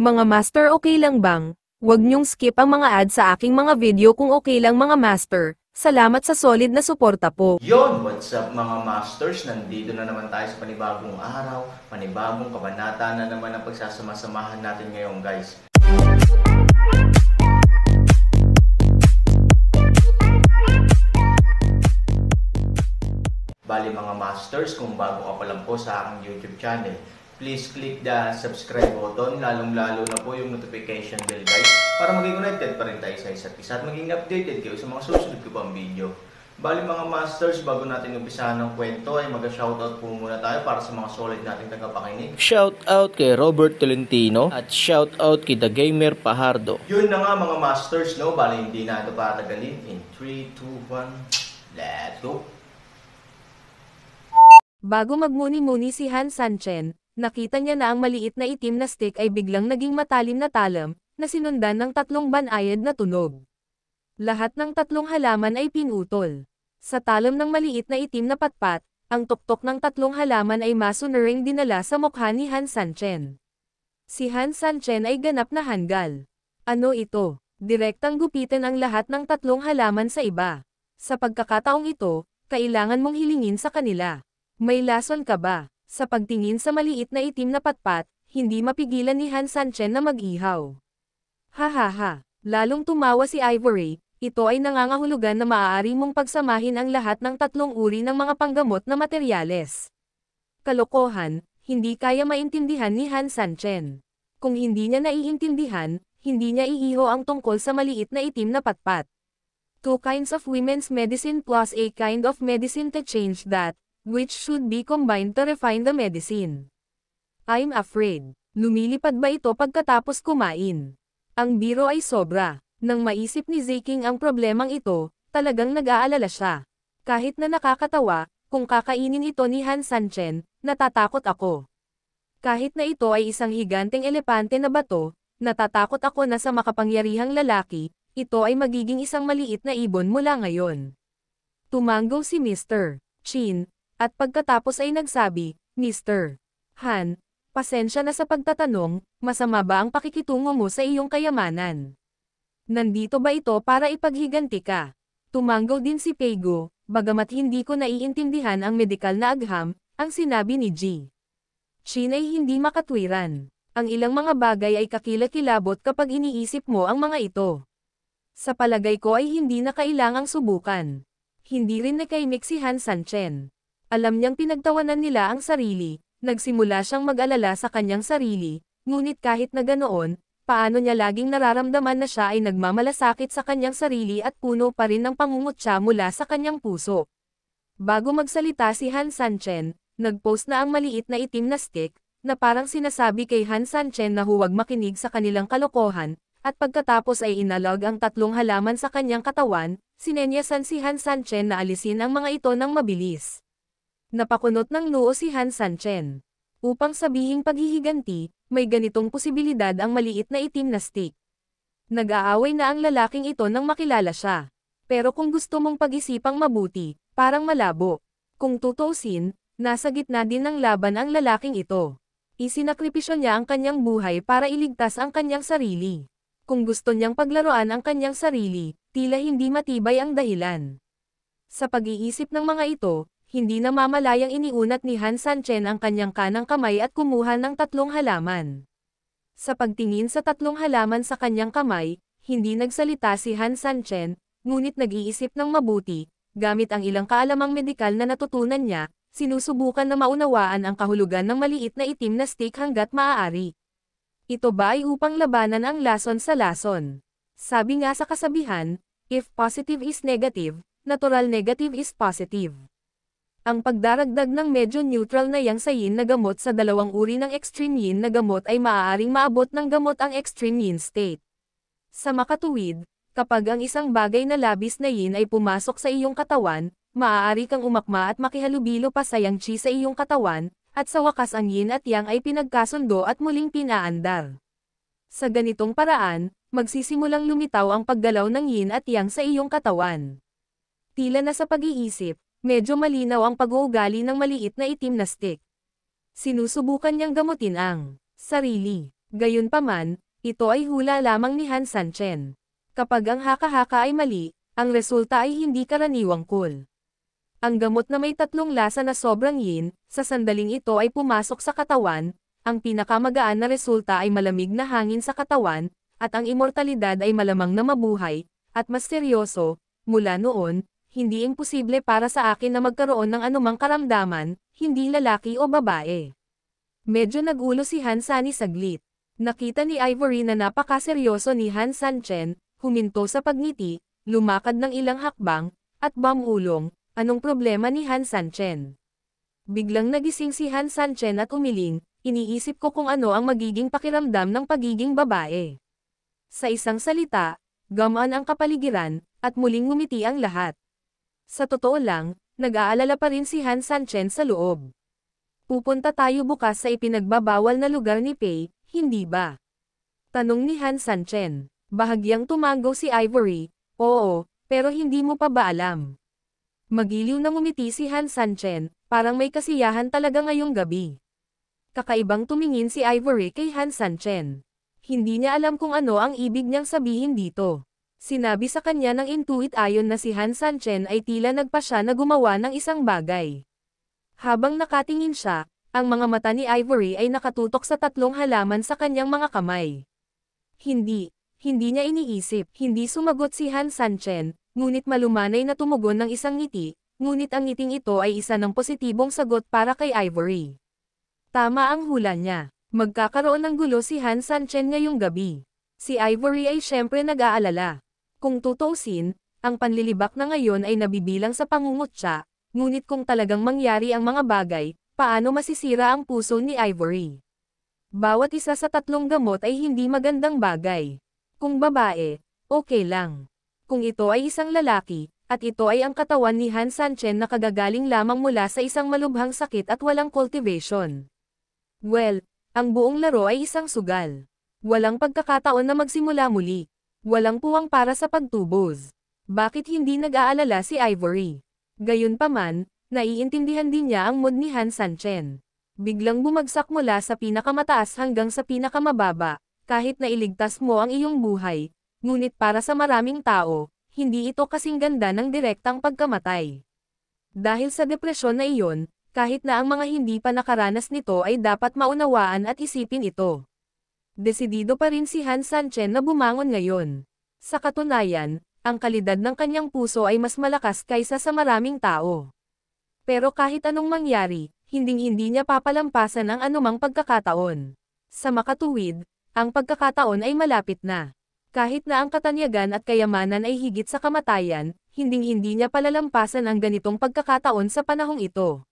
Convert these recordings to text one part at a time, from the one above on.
Mga master, okay lang bang? Huwag niyong skip ang mga ads sa aking mga video kung okay lang mga master. Salamat sa solid na suporta po. Yon, what's up mga masters? Nandito na naman tayo sa panibagong araw, panibagong kabanata na naman ang pagsasama-samahan natin ngayon guys. Bali mga masters, kung bago ka pa lang po sa aking YouTube channel, please click the subscribe button, lalong-lalo na po yung notification bell guys, para maging connected pa rin tayo sa isa't isa at maging updated kayo sa mga susunod ko pang video. Bali mga masters, bago natin umpisahan ng kwento ay mag-shoutout po muna tayo para sa mga solid nating tagapakinig. Shoutout kay Robert Tolentino at shoutout kay The Gamer Pajardo. Yun na nga mga masters, no? Bali hindi na ito patagalin. In 3, 2, 1, let's go! Bago magmuni-muni si Han Sanchen, nakita niya na ang maliit na itim na stick ay biglang naging matalim na talam, na sinundan ng tatlong banayad na tunog. Lahat ng tatlong halaman ay pinutol. Sa talam ng maliit na itim na patpat, ang tuktok ng tatlong halaman ay masunuring dinala sa mukha ni Han Sanchen. Si Han Sanchen ay ganap na hanggal. Ano ito? Direktang gupitin ang lahat ng tatlong halaman sa iba. Sa pagkakataong ito, kailangan mong hilingin sa kanila. May lason ka ba? Sa pagtingin sa maliit na itim na patpat, hindi mapigilan ni Han Sanchen na mag-ihaw. Hahaha, lalong tumawa si Ivory, ito ay nangangahulugan na maaari mong pagsamahin ang lahat ng tatlong uri ng mga panggamot na materyales. Kalokohan, hindi kaya maintindihan ni Han Sanchen. Kung hindi niya naiintindihan, hindi niya iiho ang tungkol sa maliit na itim na patpat. Two kinds of women's medicine plus a kind of medicine to change that, which should be combined to refine the medicine. I'm afraid. Lumilipad ba ito pagkatapos kumain? Ang biro ay sobra. Nang maisip ni Zeking ang problemang ito, talagang nag-aalala siya. Kahit na nakakatawa, kung kakainin ito ni Han Sanchen, natatakot ako. Kahit na ito ay isang higanteng elepante na bato, natatakot ako na sa makapangyarihang lalaki, ito ay magiging isang maliit na ibon mula ngayon. Tumango si Mr. Chin, at pagkatapos ay nagsabi, Mr. Han, pasensya na sa pagtatanong, masama ba ang pakikitungo mo sa iyong kayamanan? Nandito ba ito para ipaghiganti ka? Tumango din si Peigo, bagamat hindi ko naiintindihan ang medikal na agham, ang sinabi ni G. Chin ay hindi makatwiran. Ang ilang mga bagay ay kakilakilabot kapag iniisip mo ang mga ito. Sa palagay ko ay hindi na kailangang subukan. Hindi rin nakaimik si Han Sanchen. Alam niyang pinagtawanan nila ang sarili, nagsimula siyang mag-alala sa kanyang sarili, ngunit kahit na ganoon, paano niya laging nararamdaman na siya ay nagmamalasakit sa kanyang sarili at puno pa rin ng pangungutya mula sa kanyang puso. Bago magsalita si Han Sanchen, nagpost na ang maliit na itim na stick, na parang sinasabi kay Han Sanchen na huwag makinig sa kanilang kalokohan, at pagkatapos ay inalog ang tatlong halaman sa kanyang katawan, sinenyasan si Han Sanchen na alisin ang mga ito ng mabilis. Napakunot ng noo si Han Sanchen. Upang sabihing paghihiganti, may ganitong posibilidad ang maliit na itim na stick. Nag-aaway na ang lalaking ito nang makilala siya. Pero kung gusto mong pag-isipang mabuti, parang malabo. Kung tutuusin, nasa gitna din ng laban ang lalaking ito. Isinakripisyo niya ang kanyang buhay para iligtas ang kanyang sarili. Kung gusto niyang paglaruan ang kanyang sarili, tila hindi matibay ang dahilan. Sa pag-iisip ng mga ito, hindi namamalayang iniunat ni Han Sanchen ang kanyang kanang kamay at kumuha ng tatlong halaman. Sa pagtingin sa tatlong halaman sa kanyang kamay, hindi nagsalita si Han Sanchen, ngunit nag-iisip ng mabuti, gamit ang ilang kaalamang medikal na natutunan niya, sinusubukan na maunawaan ang kahulugan ng maliit na itim na stick hanggat maaari. Ito ba ay upang labanan ang lason sa lason? Sabi nga sa kasabihan, if positive is negative, natural negative is positive. Ang pagdaragdag ng medyo neutral na yang sa yin na gamot sa dalawang uri ng extreme yin na gamot ay maaaring maabot ng gamot ang extreme yin state. Sa makatuwid, kapag ang isang bagay na labis na yin ay pumasok sa iyong katawan, maaari kang umakma at makihalubilo pa sa yang chi sa iyong katawan, at sa wakas ang yin at yang ay pinagkasundo at muling pinaandar. Sa ganitong paraan, magsisimulang lumitaw ang paggalaw ng yin at yang sa iyong katawan. Tila na sa pag-iisip, medyo malinaw ang pag-uugali ng maliit na itim na stick. Sinusubukan niyang gamutin ang sarili. Gayunpaman, ito ay hula lamang ni Han Sanchen. Kapag ang haka-haka ay mali, ang resulta ay hindi karaniwang cool. Ang gamot na may tatlong lasa na sobrang yin, sa sandaling ito ay pumasok sa katawan, ang pinakamagaan na resulta ay malamig na hangin sa katawan, at ang immortalidad ay malamang na mabuhay, at mas seryoso, mula noon, hindi imposible para sa akin na magkaroon ng anumang karamdaman, hindi lalaki o babae. Medyo nagulo si Han Sani saglit. Nakita ni Ivory na napakaseryoso ni Han Sanchen, huminto sa pagngiti, lumakad ng ilang hakbang, at bumulong, anong problema ni Han Sanchen? Biglang nagising si Han Sanchen at umiling, iniisip ko kung ano ang magiging pakiramdam ng pagiging babae. Sa isang salita, gumaan ang kapaligiran, at muling ngumiti ang lahat. Sa totoo lang, nag-aalala pa rin si Han Sanchen sa loob. Pupunta tayo bukas sa ipinagbabawal na lugar ni Pei, hindi ba? Tanong ni Han Sanchen. Bahagyang tumango si Ivory, oo, pero hindi mo pa ba alam? Magiliw na ngumiti si Han Sanchen, parang may kasiyahan talaga ngayong gabi. Kakaibang tumingin si Ivory kay Han Sanchen. Hindi niya alam kung ano ang ibig niyang sabihin dito. Sinabi sa kanya ng intuit ayon na si Han Sanchen ay tila nagpa siya na gumawa ng isang bagay. Habang nakatingin siya, ang mga mata ni Ivory ay nakatutok sa tatlong halaman sa kanyang mga kamay. Hindi niya iniisip, hindi sumagot si Han Sanchen, ngunit malumanay na tumugon ng isang ngiti, ngunit ang ngiting ito ay isa ng positibong sagot para kay Ivory. Tama ang hula niya. Magkakaroon ng gulo si Han Sanchen ngayong gabi. Si Ivory ay syempre nag-aalala. Kung tutuusin, ang panlilibak na ngayon ay nabibilang sa pangungutya, ngunit kung talagang mangyari ang mga bagay, paano masisira ang puso ni Ivory? Bawat isa sa tatlong gamot ay hindi magandang bagay. Kung babae, okay lang. Kung ito ay isang lalaki, at ito ay ang katawan ni Han Sanchen na kagagaling lamang mula sa isang malubhang sakit at walang cultivation. Well, ang buong laro ay isang sugal. Walang pagkakataon na magsimula muli. Walang puwang para sa pagtubos. Bakit hindi nag-aalala si Ivory? Gayunpaman, naiintindihan din niya ang mood ni Han Sanchen. Biglang bumagsak mula sa pinakamataas hanggang sa pinakamababa, kahit na iligtas mo ang iyong buhay, ngunit para sa maraming tao, hindi ito kasing ganda ng direktang pagkamatay. Dahil sa depresyon na iyon, kahit na ang mga hindi pa nakaranas nito ay dapat maunawaan at isipin ito. Desidido pa rin si Han Sanchen na bumangon ngayon. Sa katunayan, ang kalidad ng kanyang puso ay mas malakas kaysa sa maraming tao. Pero kahit anong mangyari, hinding-hindi niya papalampasan ang anumang pagkakataon. Sa makatuwid, ang pagkakataon ay malapit na. Kahit na ang katanyagan at kayamanan ay higit sa kamatayan, hinding-hindi niya palalampasan ang ganitong pagkakataon sa panahong ito.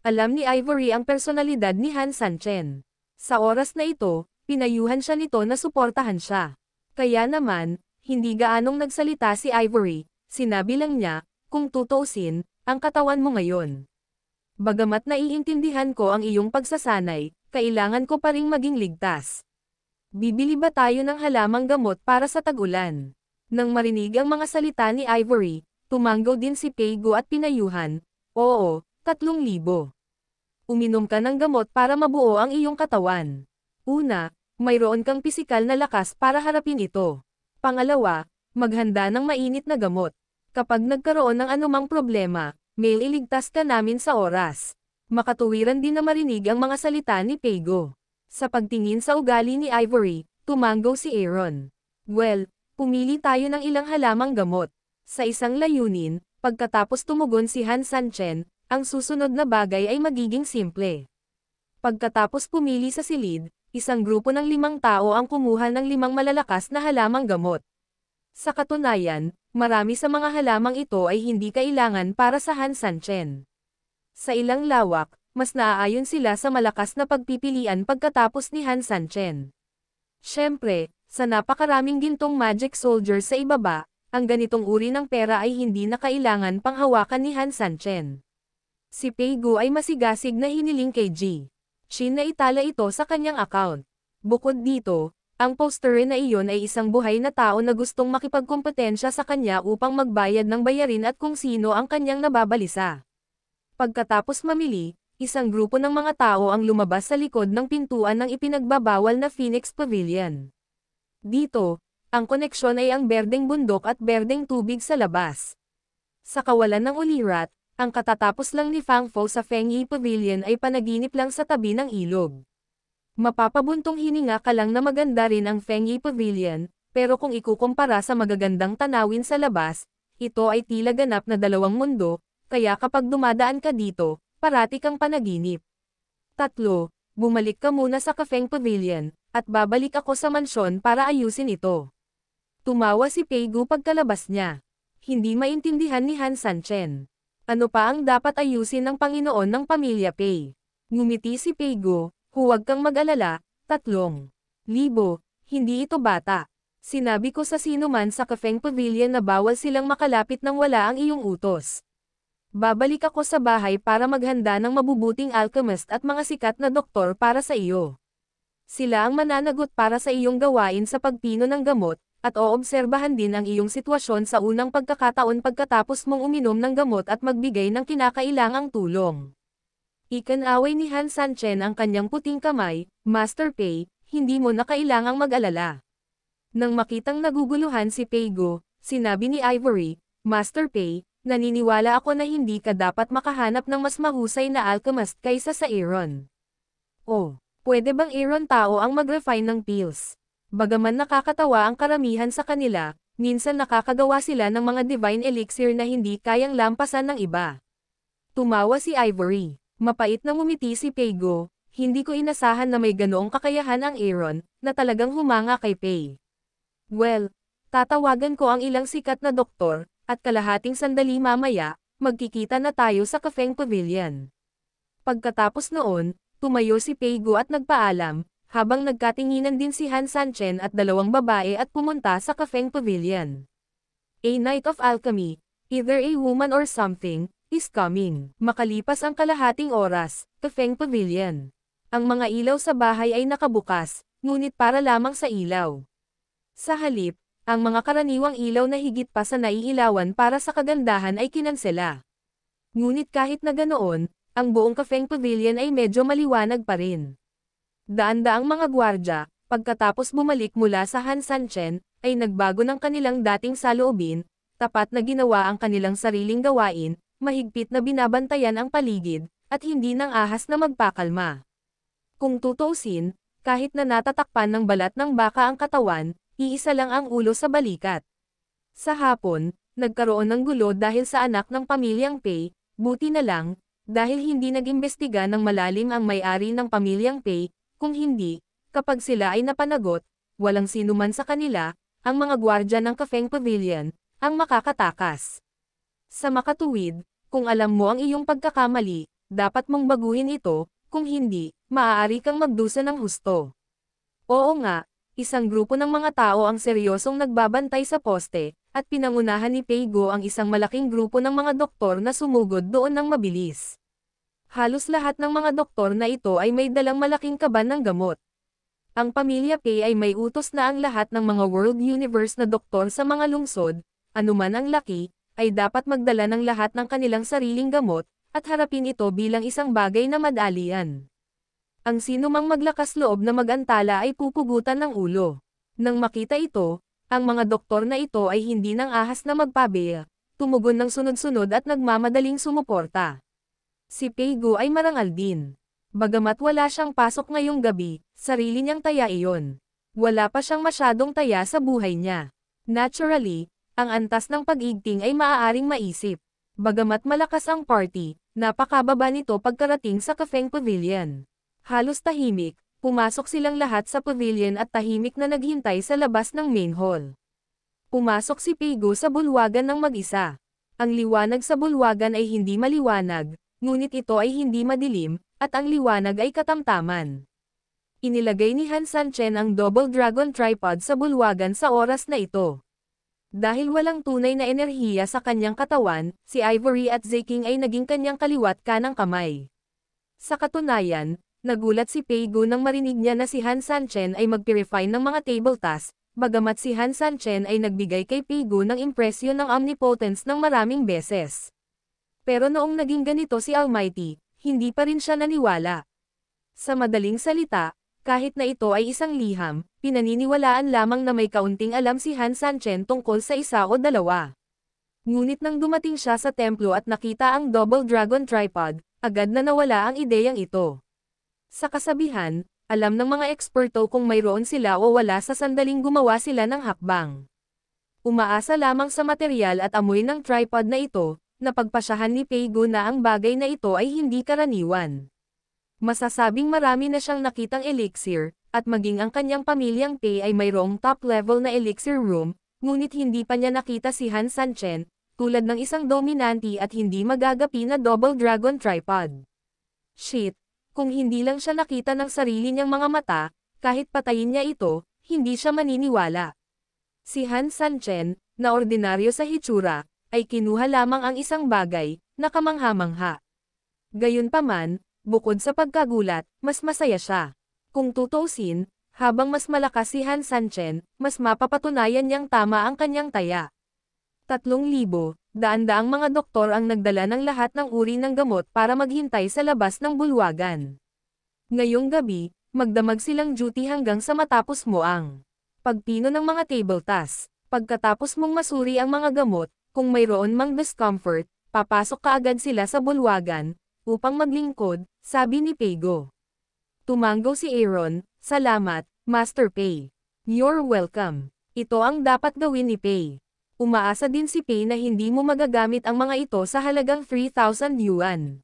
Alam ni Ivory ang personalidad ni Han Sanchen. Sa oras na ito, pinayuhan siya nito na suportahan siya. Kaya naman, hindi gaanong nagsalita si Ivory, sinabi lang niya, kung tutuusin, ang katawan mo ngayon. Bagamat naiintindihan ko ang iyong pagsasanay, kailangan ko pa ring maging ligtas. Bibili ba tayo ng halamang gamot para sa tag-ulan? Nang marinig ang mga salita ni Ivory, tumanggo din si Peigo at pinayuhan, oo, 3,000. Uminom ka ng gamot para mabuo ang iyong katawan. Una, mayroon kang pisikal na lakas para harapin ito. Pangalawa, maghanda ng mainit na gamot. Kapag nagkaroon ng anumang problema, iligtas ka namin sa oras. Makatuwiran din na marinig ang mga salita ni Peigo. Sa pagtingin sa ugali ni Ivory, tumanggo si Aaron. Well, pumili tayo ng ilang halamang gamot. Sa isang layunin, pagkatapos tumugon si Han Sanchen, ang susunod na bagay ay magiging simple. Pagkatapos pumili sa silid, isang grupo ng 5 tao ang kumuha ng 5 malalakas na halamang gamot. Sa katunayan, marami sa mga halamang ito ay hindi kailangan para sa Han Sanchen. Sa ilang lawak, mas naaayon sila sa malakas na pagpipilian pagkatapos ni Han Sanchen. Siyempre, sa napakaraming gintong magic soldiers sa ibaba, ang ganitong uri ng pera ay hindi na kailangan pang hawakan ni Han Sanchen. Si Peigo ay masigasig na hiniling kay G. Chin na itala ito sa kanyang account. Bukod dito, ang poster na iyon ay isang buhay na tao na gustong makipagkompetensya sa kanya upang magbayad ng bayarin at kung sino ang kanyang nababalisa. Pagkatapos mamili, isang grupo ng mga tao ang lumabas sa likod ng pintuan ng ipinagbabawal na Phoenix Pavilion. Dito, ang koneksyon ay ang berdeng bundok at berdeng tubig sa labas. Sa kawalan ng ulirat, ang katatapos lang ni Fang Fo sa Fengyi Pavilion ay panaginip lang sa tabi ng ilog. Mapapabuntong hininga ka lang na maganda rin ang Fengyi Pavilion, pero kung ikukumpara sa magagandang tanawin sa labas, ito ay tila ganap na dalawang mundo, kaya kapag dumadaan ka dito, parati kang panaginip. 3. Bumalik ka muna sa Kafeng Pavilion, at babalik ako sa mansyon para ayusin ito. Tumawa si Pei Gu pagkalabas niya. Hindi maintindihan ni Han Sanchen. Ano pa ang dapat ayusin ng Panginoon ng pamilya Pei? Ngumiti si Pei Gu, huwag kang mag-alala, 3,000. Hindi ito bata. Sinabi ko sa sino man sa Kafeng Pavilion na bawal silang makalapit nang wala ang iyong utos. Babalik ako sa bahay para maghanda ng mabubuting alchemist at mga sikat na doktor para sa iyo. Sila ang mananagot para sa iyong gawain sa pagpino ng gamot, at oobserbahan din ang iyong sitwasyon sa unang pagkakataon pagkatapos mong uminom ng gamot at magbigay ng kinakailangang tulong. Ikanaway ni Han Sanchen ang kanyang puting kamay, Master Pei, hindi mo na kailangang mag-alala. Nang makitang naguguluhan si Pei Gu, sinabi ni Ivory, Master Pei, naniniwala ako na hindi ka dapat makahanap ng mas mahusay na alchemist kaysa sa Aaron. Oh, pwede bang Aaron tao ang mag-refine ng pills? Bagaman nakakatawa ang karamihan sa kanila, minsan nakakagawa sila ng mga divine elixir na hindi kayang lampasan ng iba. Tumawa si Ivory. Mapait na ngumiti si Pei Gu, hindi ko inasahan na may ganoong kakayahan ang Aaron, na talagang humanga kay Pei. Well, tatawagan ko ang ilang sikat na doktor, at kalahating sandali mamaya, magkikita na tayo sa Kafeng Pavilion. Pagkatapos noon, tumayo si Pei Gu at nagpaalam, habang nagkatinginan din si Han Sanchen at dalawang babae at pumunta sa Kafeng Pavilion. A night of alchemy, either a woman or something, is coming. Makalipas ang kalahating oras, Kafeng Pavilion. Ang mga ilaw sa bahay ay nakabukas, ngunit para lamang sa ilaw. Sa halip, ang mga karaniwang ilaw na higit pa sa naiilawan para sa kagandahan ay kinansela. Ngunit kahit na ganoon, ang buong Kafeng Pavilion ay medyo maliwanag pa rin. Daan-daang mga gwardya, pagkatapos bumalik mula sa Han Sanchen, ay nagbago ng kanilang dating saloobin, tapat na ginawa ang kanilang sariling gawain, mahigpit na binabantayan ang paligid, at hindi nang ahas na magpakalma. Kung tutuusin, kahit na natatakpan ng balat ng baka ang katawan, iisa lang ang ulo sa balikat. Sa hapon, nagkaroon ng gulo dahil sa anak ng pamilyang Pei, buti na lang, dahil hindi nag-imbestiga ng malalim ang may-ari ng pamilyang Pei, kung hindi, kapag sila ay napanagot, walang sinuman sa kanila, ang mga gwardya ng Kafeng Pavilion, ang makakatakas. Sa makatuwid, kung alam mo ang iyong pagkakamali, dapat mong baguhin ito, kung hindi, maaari kang magdusa ng husto. Oo nga, isang grupo ng mga tao ang seryosong nagbabantay sa poste, at pinangunahan ni Pei Gu ang isang malaking grupo ng mga doktor na sumugod doon ng mabilis. Halos lahat ng mga doktor na ito ay may dalang malaking kaban ng gamot. Ang pamilya Pei ay may utos na ang lahat ng mga World Universe na doktor sa mga lungsod, anuman ang laki, ay dapat magdala ng lahat ng kanilang sariling gamot, at harapin ito bilang isang bagay na madalian. Ang sinumang maglakas loob na mag-antala ay pupugutan ng ulo. Nang makita ito, ang mga doktor na ito ay hindi nang ahas na magpabeya, tumugon ng sunod-sunod at nagmamadaling sumuporta. Si Pei Gu ay marangal din. Bagamat wala siyang pasok ngayong gabi, sarili niyang taya iyon. Wala pa siyang masyadong taya sa buhay niya. Naturally, ang antas ng pag-igting ay maaaring maisip. Bagamat malakas ang party, napakababa nito pagkarating sa Kafeng Pavilion. Halos tahimik, pumasok silang lahat sa pavilion at tahimik na naghintay sa labas ng main hall. Pumasok si Pei Gu sa bulwagan ng mag-isa. Ang liwanag sa bulwagan ay hindi maliwanag, ngunit ito ay hindi madilim, at ang liwanag ay katamtaman. Inilagay ni Han Sanchen ang Double Dragon Tripod sa bulwagan sa oras na ito. Dahil walang tunay na enerhiya sa kanyang katawan, si Ivory at Zeking ay naging kanyang kaliwat kanang kamay. Sa katunayan, nagulat si Pei Gu nang marinig niya na si Han Sanchen ay mag-purify ng mga table tasks, bagamat si Han Sanchen ay nagbigay kay Pei Gu ng impresyon ng omnipotence ng maraming beses. Pero noong naging ganito si Almighty, hindi pa rin siya naniwala. Sa madaling salita, kahit na ito ay isang liham, pinaniniwalaan lamang na may kaunting alam si Han Sanchen tungkol sa isa o dalawa. Ngunit nang dumating siya sa templo at nakita ang Double Dragon Tripod, agad na nawala ang ideyang ito. Sa kasabihan, alam ng mga eksperto kung mayroon sila o wala sa sandaling gumawa sila ng hakbang. Umaasa lamang sa material at amoy ng tripod na ito, napagpasyahan ni Peigo na ang bagay na ito ay hindi karaniwan. Masasabing marami na siyang nakitang elixir, at maging ang kanyang pamilyang Pei ay mayroong top-level na elixir room, ngunit hindi pa niya nakita si Han Sanchen, tulad ng isang dominante at hindi magagapi na Double Dragon Tripod. Shit, kung hindi lang siya nakita ng sarili niyang mga mata, kahit patayin niya ito, hindi siya maniniwala. Si Han Sanchen, na ordinaryo sa hitsura, ay kinuha lamang ang isang bagay, na kamangha-mangha. Gayunpaman, bukod sa pagkagulat, mas masaya siya. Kung tutuusin, habang mas malakas si Han Sanchen, mas mapapatunayan niyang tama ang kanyang taya. 3,000, daan-daang mga doktor ang nagdala ng lahat ng uri ng gamot para maghintay sa labas ng bulwagan. Ngayong gabi, magdamag silang duty hanggang sa matapos mo ang pagpino ng mga table tasks. Pagkatapos mong masuri ang mga gamot, kung mayroon mang discomfort, papasok kaagad sila sa bulwagan, upang maglingkod, sabi ni Peigo. Tumango si Aaron, salamat, Master Pei. You're welcome. Ito ang dapat gawin ni Pei. Umaasa din si Pei na hindi mo magagamit ang mga ito sa halagang 3,000 yuan.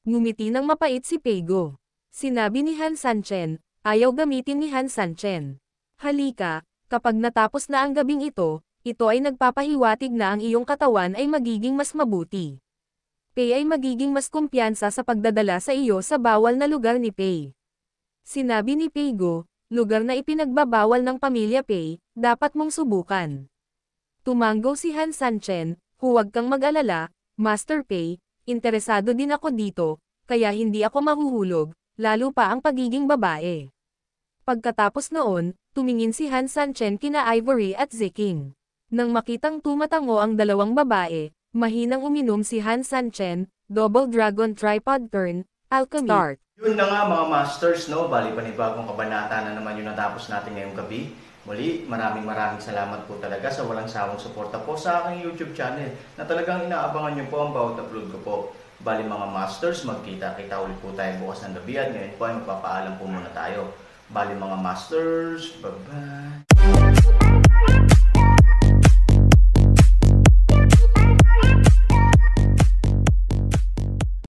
Ngumiti ng mapait si Peigo. Sinabi ni Han Sanchen, ayaw gamitin ni Han Sanchen. Halika, kapag natapos na ang gabing ito ay nagpapahiwatig na ang iyong katawan ay magiging mas mabuti. Pei ay magiging mas kumpiyansa sa pagdadala sa iyo sa bawal na lugar ni Pei. Sinabi ni Peigo, lugar na ipinagbabawal ng pamilya Pei, dapat mong subukan. Tumango si Han Sanchen, huwag kang mag-alala, Master Pei, interesado din ako dito, kaya hindi ako mahuhulog, lalo pa ang pagiging babae. Pagkatapos noon, tumingin si Han Sanchen kina Ivory at Ziking. Nang makitang tumatango ang dalawang babae, mahinang uminom si Han Sanchen, Double Dragon Tripod Turn, Alchemy. Start. Yun na nga mga masters, no? Bali panibagong kabanata na naman yung natapos natin ngayong gabi. Muli, maraming salamat po talaga sa walang sawang suporta po sa aking YouTube channel na talagang inaabangan nyo po ang bawat upload ko po. Bali mga masters, magkita-kita ulit po tayo bukas ng gabi at ngayon po ay magpapaalam po muna tayo. Bali mga masters, bye-bye!